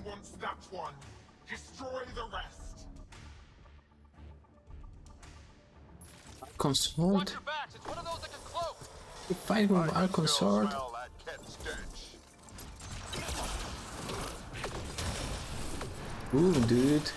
wants that one. Destroy the rest. Consort? Watch your backs. It's one of those that can cloak. You fight with our I can still consort? smell that cat stench. Ooh, dude.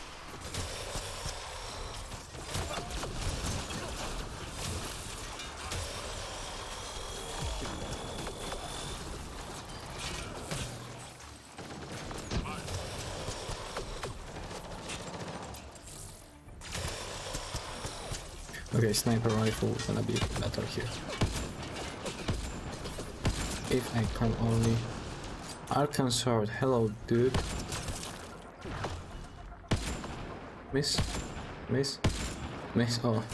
Okay, sniper rifle gonna be better here. If I can only... Arcan sword, hello dude. Miss? Miss? Miss, oh.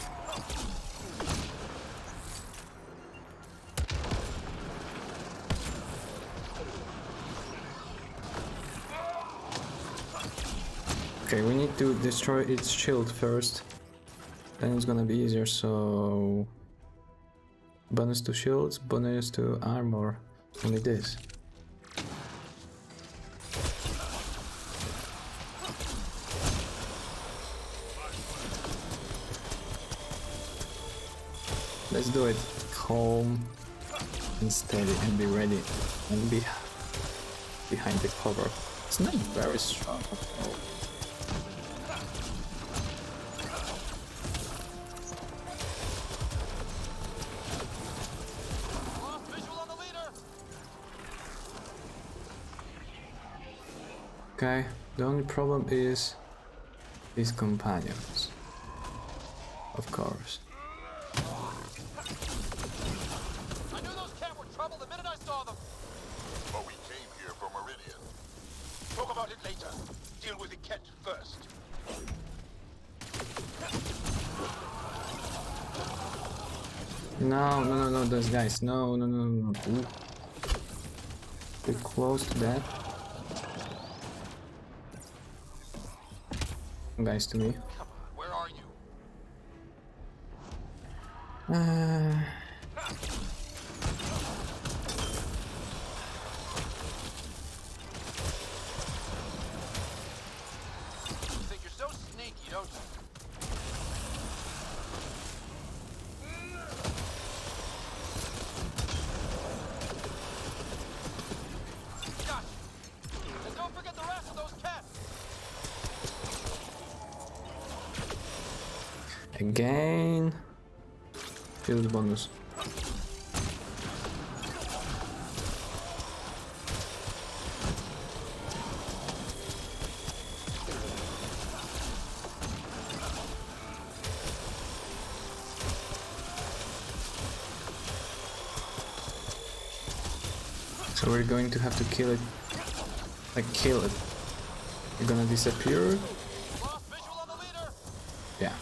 Okay, we need to destroy its shield first. Then it's gonna be easier, so... Bonus to shields, bonus to armor. Only this. Let's do it calm and steady and be ready and be behind the cover. It's not very strong at all. Lost visual on the leader. Okay, the only problem is his companions. Of course. I knew those cat were trouble the minute I saw them. But we came here for Meridian. Talk about it later. Deal with the cat first. No, those guys. No. Ooh. We're close to that. Guys, to me. Come on, where are you? You think you're so sneaky, don't you? Got you. And don't forget the rest of those cats. Again. Field bonus. So we're going to have to kill it. Like, kill it. You're gonna disappear? Lost visual on the leader. Yeah.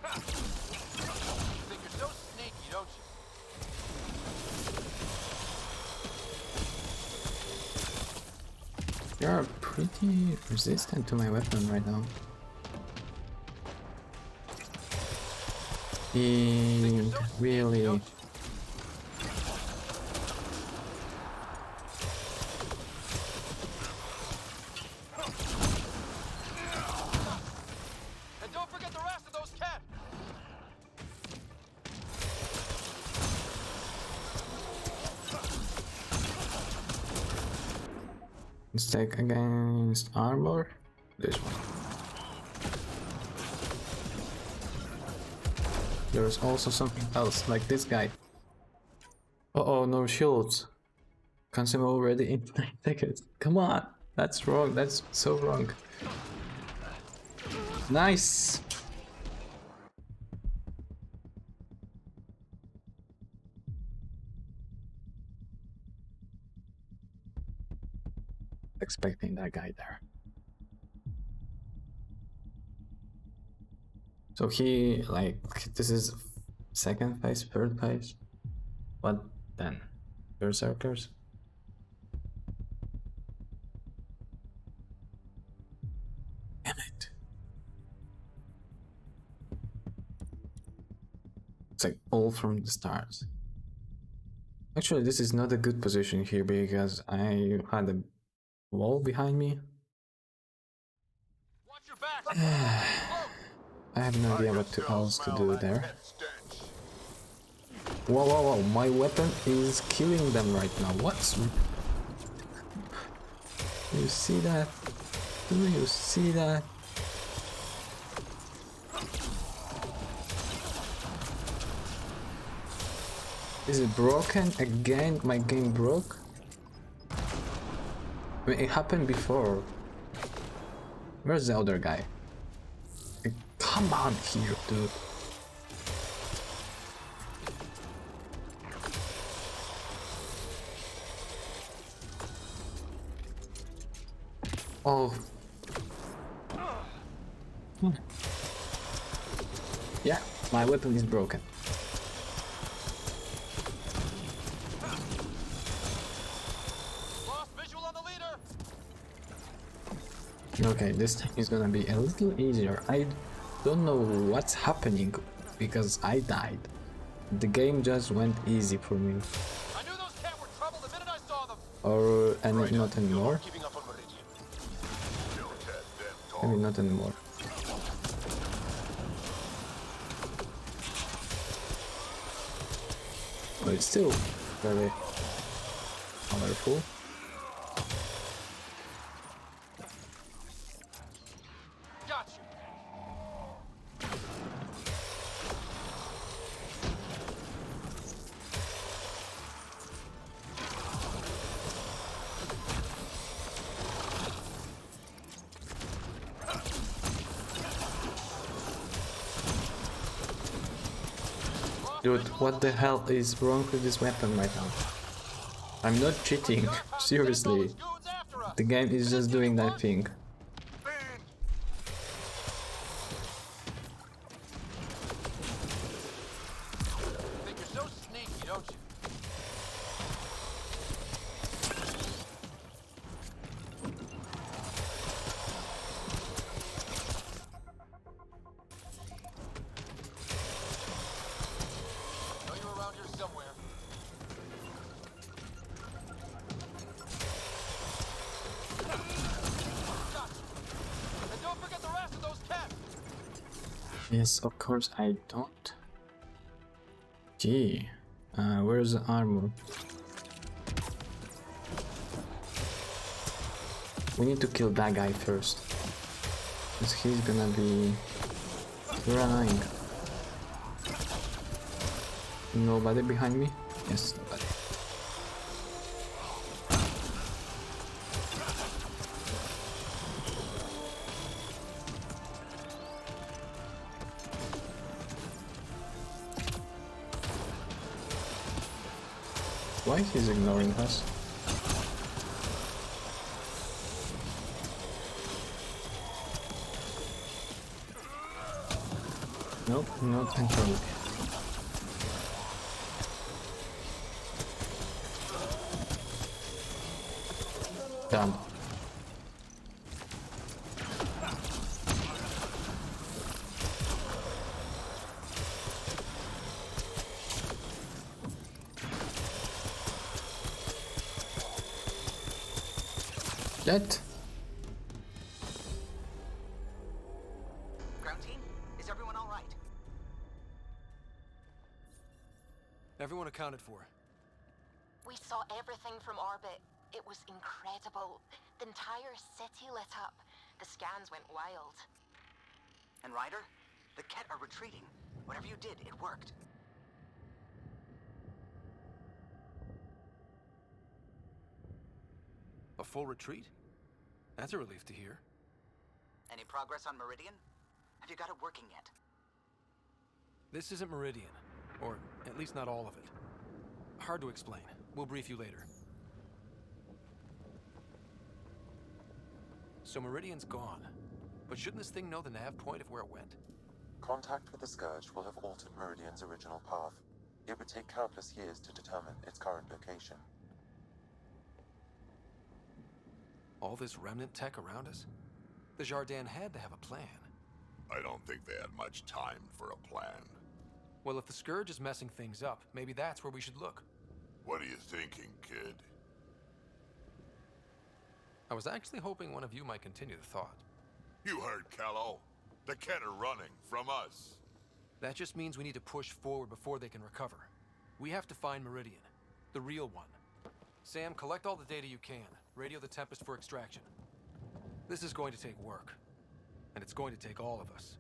You think you're so sneaky, don't you? You're pretty resistant to my weapon right now. And really... Don't you? And don't forget the rest of those cats. Mistake against armor. This one. There's also something else, like this guy. Uh-oh, no shields. Consume already in 9 seconds. Come on! That's wrong, that's so wrong. Nice! Expecting that guy there. So he, like, this is second phase, third phase. What then? Berserkers? Damn it. It's like all from the start. Actually, this is not a good position here because I had a wall behind me. Watch your back. Close. I have no I idea can what still else to smell do that there. pet stench. Whoa, whoa, whoa, my weapon is killing them right now. What's... You see that? Do you see that? Is it broken again? My game broke? I mean, it happened before. Where's the other guy? Come on here, dude. Oh. Yeah, my weapon is broken. Lost visual on the leader. Okay, this time is gonna be a little easier. I don't know what's happening because I died. The game just went easy for me. I knew those cat were trouble the minute I saw them. Or and Ryder, not you're anymore. not giving up on Meridian. Still cat dead Maybe talk. not anymore. But it's still very powerful. Got you. Dude, what the hell is wrong with this weapon right now? I'm not cheating, seriously. The game is just doing that thing. Fiend! Think you're so sneaky, don't you? Know you're around here somewhere. Got you. And don't forget the rest of those cats. Yes, of course I don't. Gee, where's the armor? We need to kill that guy first. Because he's gonna be running. Nobody behind me? Yes, nobody. Why he's ignoring us? Nope, not control. Done. That. Ground team, is everyone all right? Everyone accounted for. We saw everything from orbit. It was incredible. The entire city lit up. The scans went wild. And Ryder, the Ket are retreating. Whatever you did, it worked. A full retreat? That's a relief to hear. Any progress on Meridian? Have you got it working yet? This isn't Meridian. Or at least not all of it. Hard to explain. We'll brief you later. So Meridian's gone. But shouldn't this thing know the nav point of where it went? Contact with the Scourge will have altered Meridian's original path. It would take countless years to determine its current location. All this remnant tech around us? The Jardin had to have a plan. I don't think they had much time for a plan. Well, if the Scourge is messing things up, maybe that's where we should look. What are you thinking, kid? I was actually hoping one of you might continue the thought. You heard Callow. The Ket are running from us. That just means we need to push forward before they can recover. We have to find Meridian, the real one. Sam, collect all the data you can. Radio the Tempest for extraction. This is going to take work. And it's going to take all of us.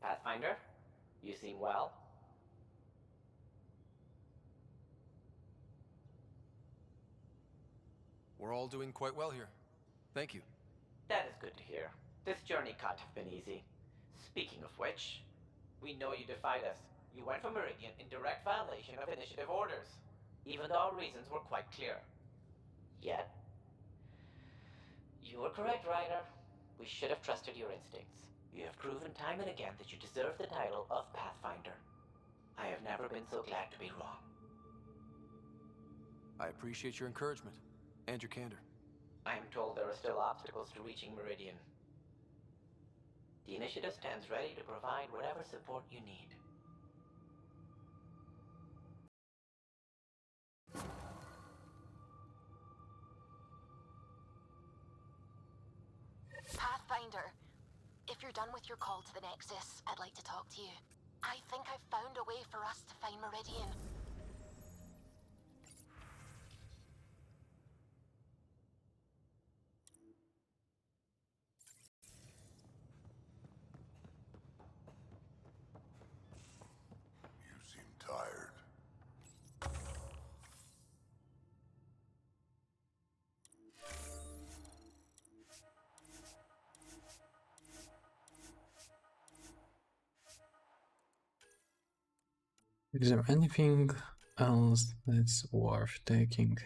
Pathfinder, you seem well. We're all doing quite well here. Thank you. That is good to hear. This journey can't have been easy. Speaking of which, we know you defied us. You went for Meridian in direct violation of initiative orders, even though our reasons were quite clear. Yet, you were correct, Ryder. We should have trusted your instincts. You have proven time and again that you deserve the title of Pathfinder. I have never been so glad to be wrong. I appreciate your encouragement and your candor. I am told there are still obstacles to reaching Meridian. The initiative stands ready to provide whatever support you need. Pathfinder, if you're done with your call to the Nexus, I'd like to talk to you. I think I've found a way for us to find Meridian. You seem tired. Is there anything else that's worth taking?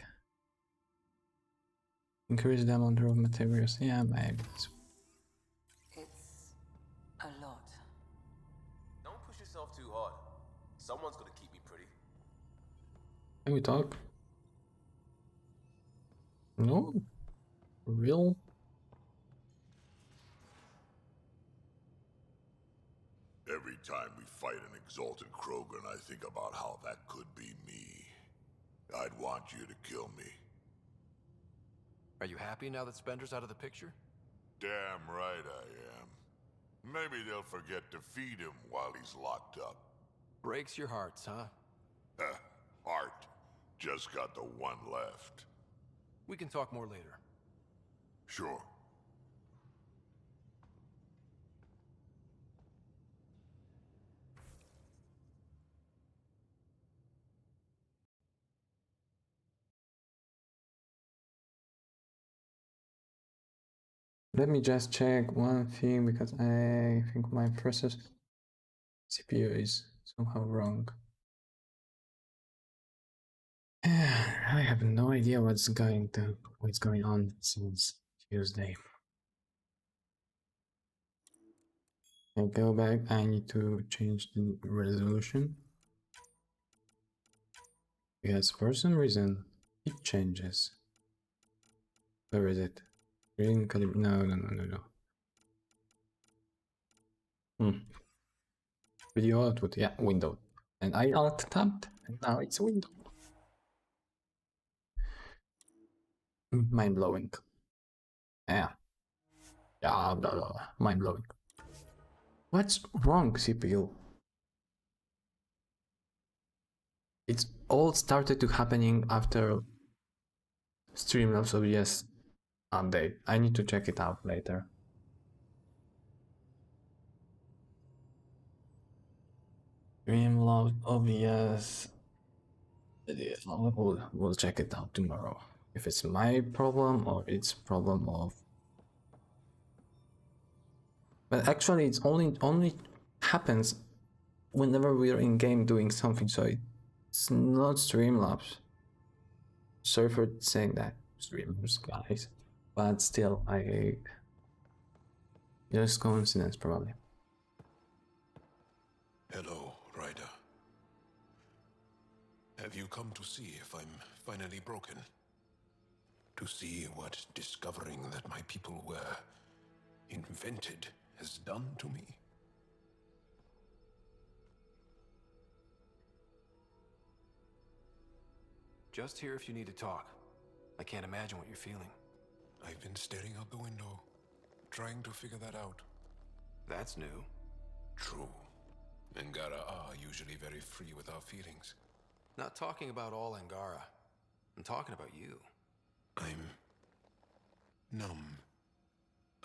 Increase the amount of materials. Yeah, maybe. It's a lot. Don't push yourself too hard. Someone's gonna keep me pretty. Can we talk? No? For real? Every time we fight an exalted Krogan, I think about how that could be me. I'd want you to kill me. Are you happy now that Spender's out of the picture? Damn right I am. Maybe they'll forget to feed him while he's locked up. Breaks your hearts, huh? Heart. Just got the one left. We can talk more later. Sure. Let me just check one thing because I think my process CPU is somehow wrong. I have no idea what's going on since Tuesday. I go back, I need to change the resolution. Because for some reason it changes. Where is it? Green color. No. Video output, yeah, window. And I alt tabbed, and now it's window. Mind blowing. Yeah, blah, blah, blah. Mind blowing. What's wrong, CPU? It's all started to happening after Streamlabs OBS update. I need to check it out later. Streamlabs OBS. We'll check it out tomorrow. If it's my problem or it's problem of. But actually, it's only happens whenever we're in game doing something. So It's not Streamlabs. Sorry for saying that, streamers, guys. But still, just coincidence, probably. Hello, Ryder. Have you come to see if I'm finally broken? To see what discovering that my people were invented has done to me? Just here if you need to talk. I can't imagine what you're feeling. I've been staring out the window, trying to figure that out. That's new. True. Angara are usually very free with our feelings. Not talking about all Angara. I'm talking about you. I'm numb.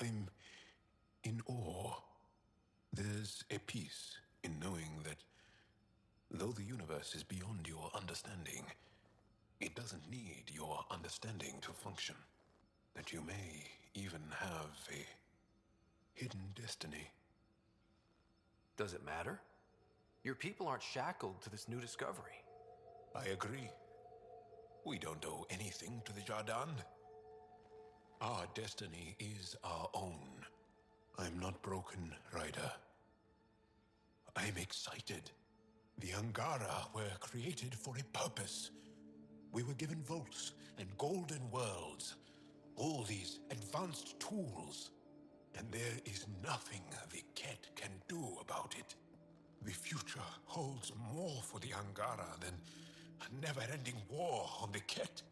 I'm in awe. There's a peace in knowing that though the universe is beyond your understanding, it doesn't need your understanding to function. That you may even have a hidden destiny. Does it matter? Your people aren't shackled to this new discovery. I agree. We don't owe anything to the Jardin. Our destiny is our own. I'm not broken, Ryder. I'm excited. The Angara were created for a purpose. We were given vaults and golden worlds. All these advanced tools. And there is nothing the Ket can do about it. The future holds more for the Angara than a never-ending war on the Ket.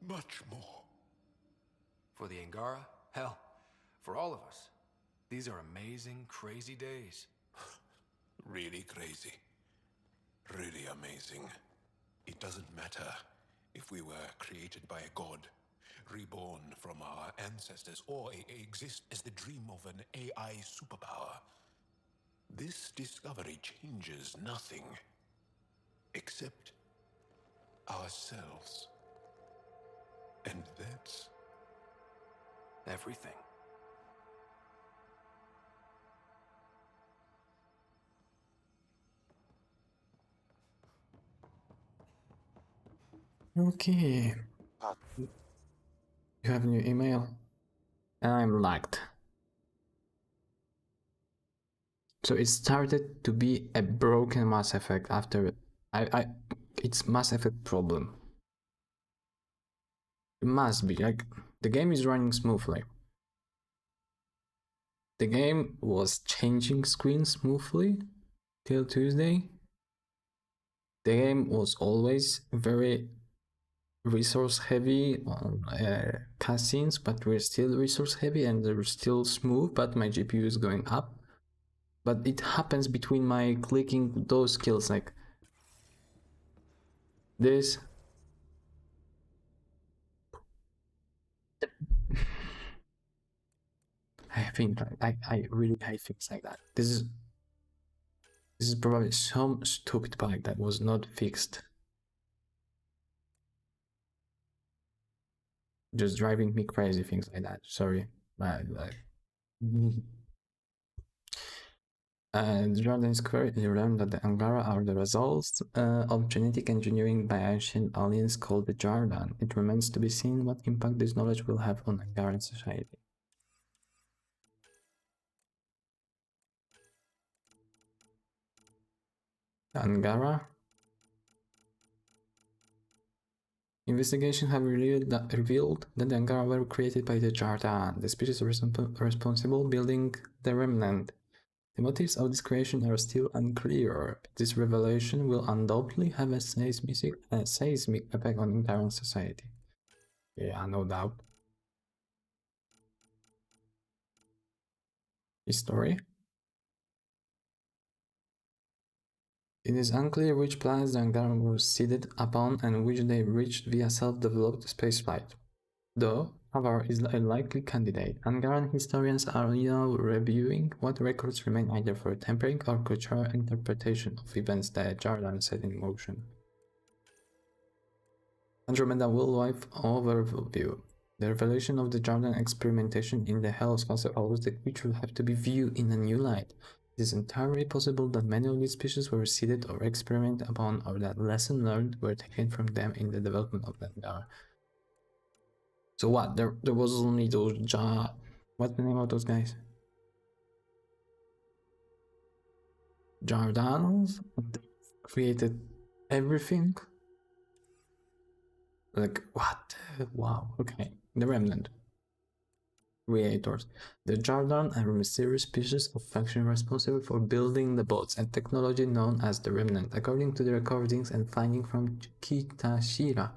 Much more. For the Angara? Hell, for all of us. These are amazing, crazy days. Really crazy. Really amazing. It doesn't matter if we were created by a god, reborn from our ancestors, or exist as the dream of an AI superpower. This discovery changes nothing except ourselves. And that's everything. Okay. You have a new email? I'm lagged. So it started to be a broken Mass Effect after it's Mass Effect problem. It must be, like, the game is running smoothly. The game was changing screens smoothly till Tuesday. The game was always very resource heavy on cutscenes, but we're still resource heavy and they're still smooth, but my GPU is going up. But it happens between my clicking those skills, like this. I think I really hate things like that. This is probably some stupid bug that was not fixed. Just driving me crazy, things like that. Sorry. Jordan Square learned that the Angara are the results of genetic engineering by ancient aliens called the Jardan. It remains to be seen what impact this knowledge will have on Angaran society. Angara? Investigation have revealed that the Angara were created by the Jardan, the species responsible building the remnant. The motives of this creation are still unclear, but this revelation will undoubtedly have a seismic effect on Angaran society. Yeah, no doubt. History? It is unclear which planets the Angara were seeded upon and which they reached via self-developed spaceflight. Though Avar is a likely candidate, Angaran historians are now reviewing what records remain either for tampering or cultural interpretation of events that Jardan set in motion. Andromeda Worldwide Overview. The revelation of the Jardan experimentation in the Hell's Castle allows the creature have to be viewed in a new light. It is entirely possible that many of these species were seeded or experimented upon, or that lessons learned were taken from them in the development of them. So what? There was only those what's the name of those guys? Jardans created everything. Like what? Wow. Okay. The Remnant creators. The Jardan are a mysterious species of faction responsible for building the boats and technology known as the Remnant. According to the recordings and findings from Kitashira,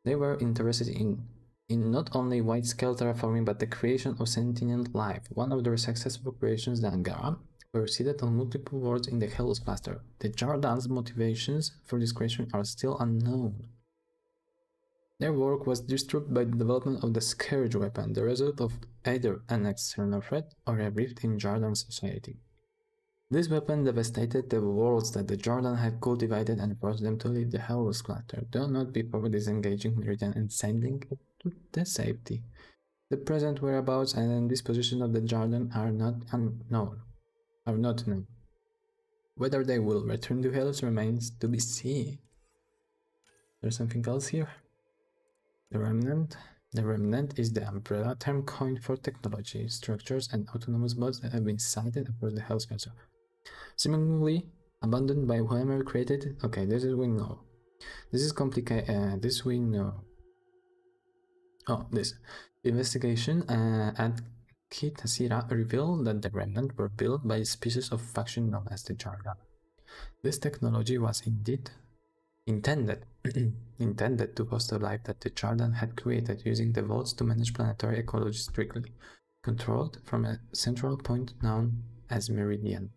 they were interested in not only wide-scale terraforming but the creation of sentient life. One of their successful creations, the Angara, were seated on multiple worlds in the Hellos cluster. The Jardan's motivations for this creation are still unknown. Their work was disturbed by the development of the Scourge weapon, the result of either an external threat or a rift in Jardan society. This weapon devastated the worlds that the Jardan had cultivated and forced them to leave the Hellos cluster, though not before disengaging Meridian and sending it to the safety. The present whereabouts and disposition of the Jardan are not known. Whether they will return to Hellos remains to be seen. There's something else here. The Remnant. The Remnant is the umbrella term coined for technology, structures, and autonomous bots that have been sighted across the Hells Cluster. Seemingly abandoned by whoever created it. Okay, this is we know. This is complicated. This we know. Oh, this investigation at Kitasira revealed that the Remnant were built by a species of faction known as the Jardan. This technology was indeed intended to foster life that the Jardan had created, using the vaults to manage planetary ecology strictly, controlled from a central point known as Meridian.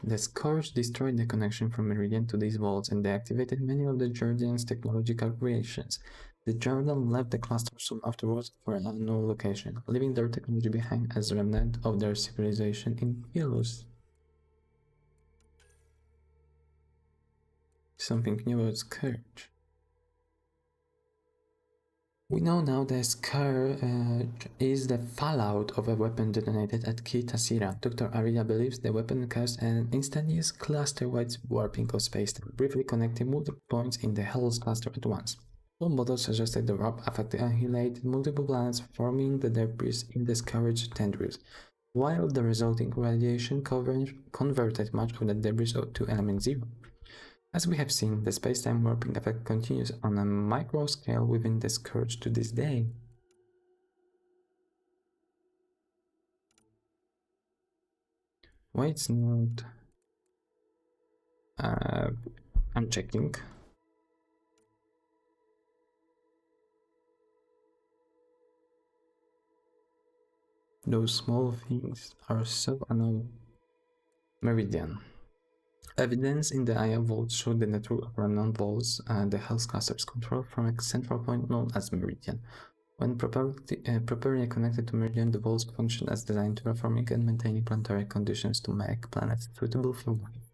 The Scourge destroyed the connection from Meridian to these vaults and deactivated many of the Jardan's technological creations. The Jardan left the cluster soon afterwards for an unknown location, leaving their technology behind as a remnant of their civilization in Hellos. Something new about Scourge. We know now that Scourge is the fallout of a weapon detonated at Kitasira. Dr. Arya believes the weapon caused an instantaneous cluster-wide warping of space-time, briefly connecting multiple points in the Hellos cluster at once. One models suggested the warp affected annihilated multiple planets, forming the debris in the Scourge tendrils, while the resulting radiation converted much of the debris to element zero. As we have seen, the space-time warping effect continues on a micro scale within the Scourge to this day. Why it's not... I'm checking. Those small things are so annoying. Meridian. Evidence in the Aya vault showed the network of remnant vaults and the Hells clusters controlled from a central point known as Meridian. When properly connected to Meridian, the vaults function as designed, terraforming and maintaining planetary conditions to make planets suitable for life.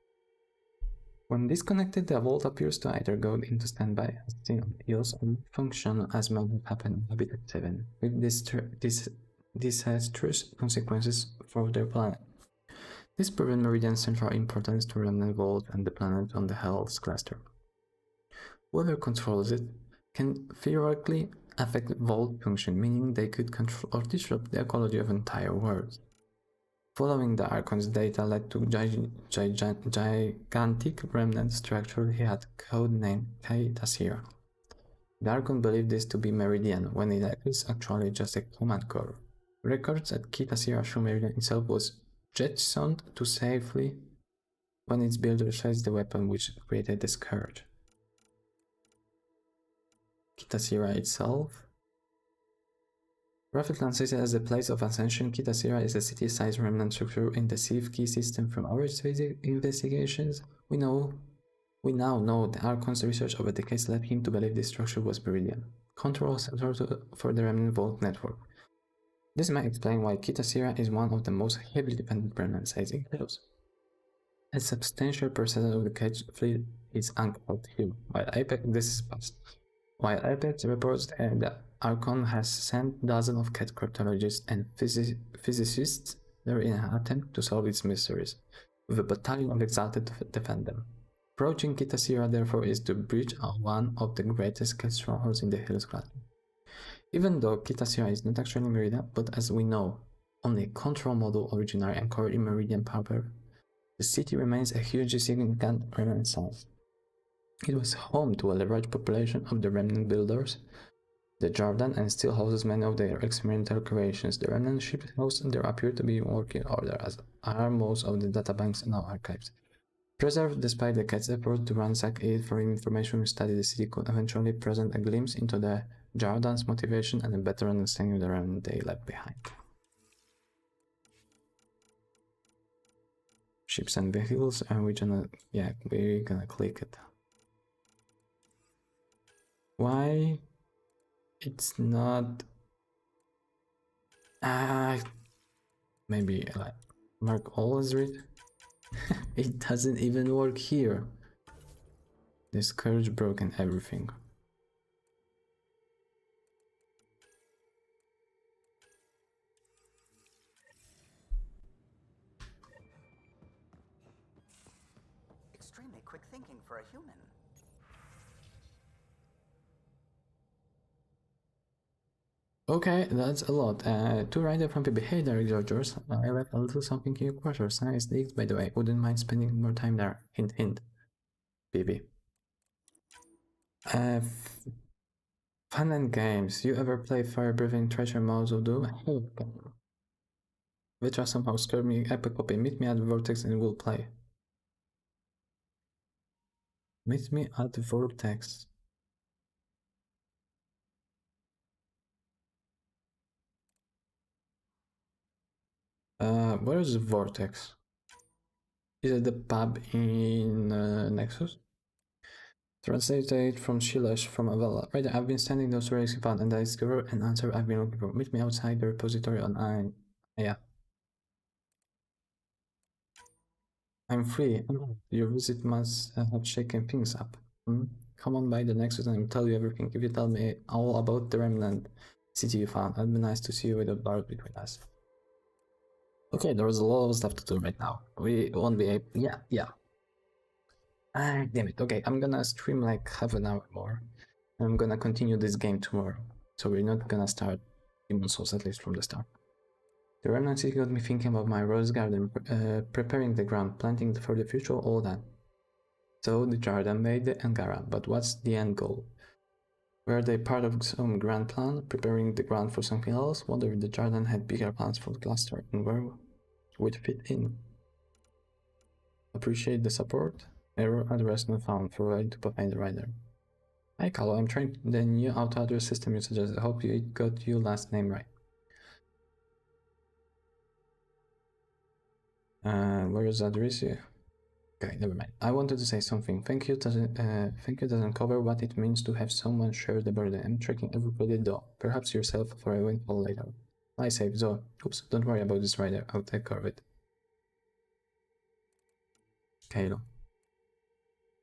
When disconnected, the vault appears to either go into standby as seen on EOS or function as might have happened in Habitat 7, with disastrous consequences for their planet. This proven Meridian's central importance to Remnant Vault and the planet on the Hells cluster. Whoever controls it can theoretically affect Vault function, meaning they could control or disrupt the ecology of entire worlds. Following the Archon's data led to gigantic remnant structure he had codenamed Kitasira. The Archon believed this to be Meridian, when it is actually just a command core. Records at Kitasira show Meridian itself was jettisoned to safely when its builder seized the weapon which created the Scourge. Kitasira itself. Roughly translated as the place of ascension, Kitasira is a city-sized remnant structure in the Civ key system. From our investigations, we now know the Archon's research over decades led him to believe this structure was Meridian, control center for the Remnant Vault network. This might explain why Kitasira is one of the most heavily defended remnant sites in Hellos. A substantial percentage of the cage fleet is anchored here, while Apex reports that the Archon has sent dozens of cat cryptologists and physicists there in an attempt to solve its mysteries, with a battalion of Exalted to defend them. Approaching Kitasira, therefore, is to breach one of the greatest strongholds in the Hills Class. Even though Kitasira is not actually Merida, but as we know, only a control model originary anchored in Meridian power, the city remains a hugely significant remnant size. It was home to a large population of the remnant builders, the Jordan, and still houses many of their experimental creations. The remnant ship hosts there appear to be in working order, as are most of the databanks and archives. Preserved despite the cat's effort to ransack it for information, study the city could eventually present a glimpse into the Jordan's motivation and a better understanding of the remnant they left behind. Ships and vehicles, and we're gonna click it. Why it's not maybe like mark all as read. It doesn't even work here. The scourge broken everything. Extremely quick thinking for a human. Okay, that's a lot. To write from PB. Hey there, Georgios. I left a little something in your quarters. Nice digs, by the way. Wouldn't mind spending more time there. Hint, hint. PB. Fun and games. You ever play Fire-Breathing Treasure Mouse of Doom? Vitra somehow scared me. Epic copy. Meet me at Vortex and we'll play. Meet me at Vortex. Where is Vortex? Is it the pub in Nexus? Translated from Shilesh from Avella. Right, I've been standing those races found and I discovered an answer I've been looking for. Meet me outside the repository on yeah. I'm free. Your visit must have shaken things up. Come on by the Nexus and I'll tell you everything. If you tell me all about the remnant city you found, it'd be nice to see you with a bar between us. Okay, there's a lot of stuff to do right now. We won't be able... Yeah. Damn it. Okay, I'm gonna stream like half an hour more. I'm gonna continue this game tomorrow. So we're not gonna start Demon Souls, at least from the start. The remnant city got me thinking about my rose garden, preparing the ground, planting for the future, all that. So the Jordan made the Angara, but what's the end goal? Were they part of some grand plan, preparing the ground for something else? Wonder if the Jordan had bigger plans for the cluster and where would fit in. Appreciate the support. Error address not found. Forward to find the rider. Hi Carlo, I'm trying the new auto address system you suggested. I hope it got your last name right. Where is the address here? Okay, never mind. I wanted to say something. Thank you doesn't cover what it means to have someone share the burden. I'm tracking everybody though. Perhaps yourself for a windfall later. I save Zoe. Oops, don't worry about this rider. I'll take care of it. Kalo.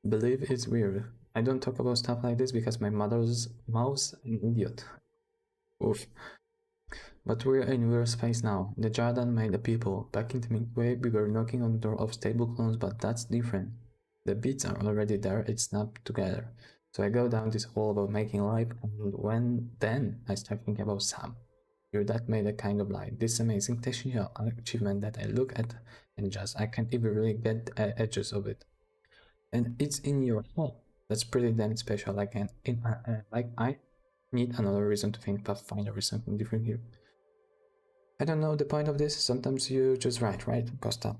Believe it's weird. I don't talk about stuff like this because my mother's mouth's an idiot. Oof. But we're in weird space now. The Jordan made the people. Back in the Midway, we were knocking on the door of stable clones, but that's different. The beats are already there, it's snapped together. So I go down this hole about making life, and then I start thinking about Sam. Your dad made a kind of life. This amazing technical achievement that I look at and I can't even really get edges of it. And it's in your head. That's pretty damn special. Like I need another reason to think Pathfinder is something different here. I don't know the point of this. Sometimes you just write, right, Costa?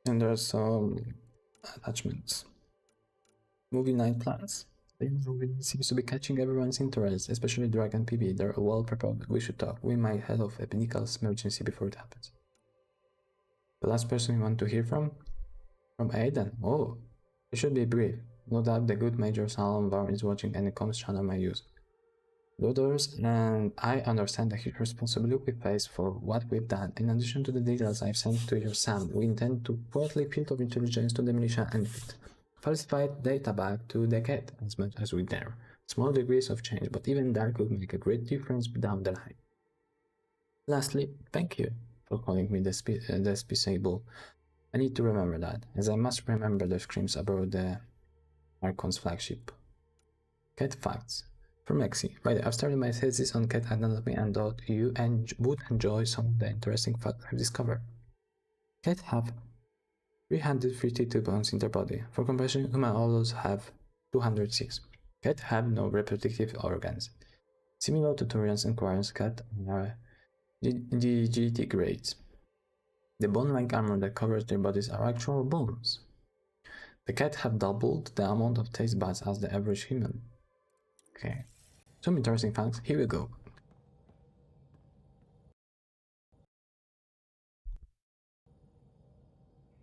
And there's some attachments. Movie night plans. The movie seems to be catching everyone's interest, especially Dragon PB. They're well prepared. We should talk. We might head off a Pinnacle's emergency before it happens. The last person we want to hear from? From Aiden. Oh, it should be brief. No doubt the good Major Salom Var is watching any comms channel I use. Daughters, and I understand the huge responsibility we face for what we've done. In addition to the details I've sent to your Sam, we intend to quietly filter intelligence to the militia and falsified data back to the cat as much as we dare. Small degrees of change, but even that could make a great difference down the line. Lastly, thank you. for calling me despicable. I need to remember that, as I must remember the screams aboard the Archon's flagship. Cat facts. From Lexi. Right, I've started my thesis on cat anatomy and thought you would enjoy some of the interesting facts I've discovered. Cats have 352 bones in their body. For comparison, human adults have 206. Cats have no reproductive organs. Similar to Turians and Quarians, cats are digitigrades. The bone-like armor that covers their bodies are actual bones. The cat have doubled the amount of taste buds as the average human. Okay, some interesting facts, here we go.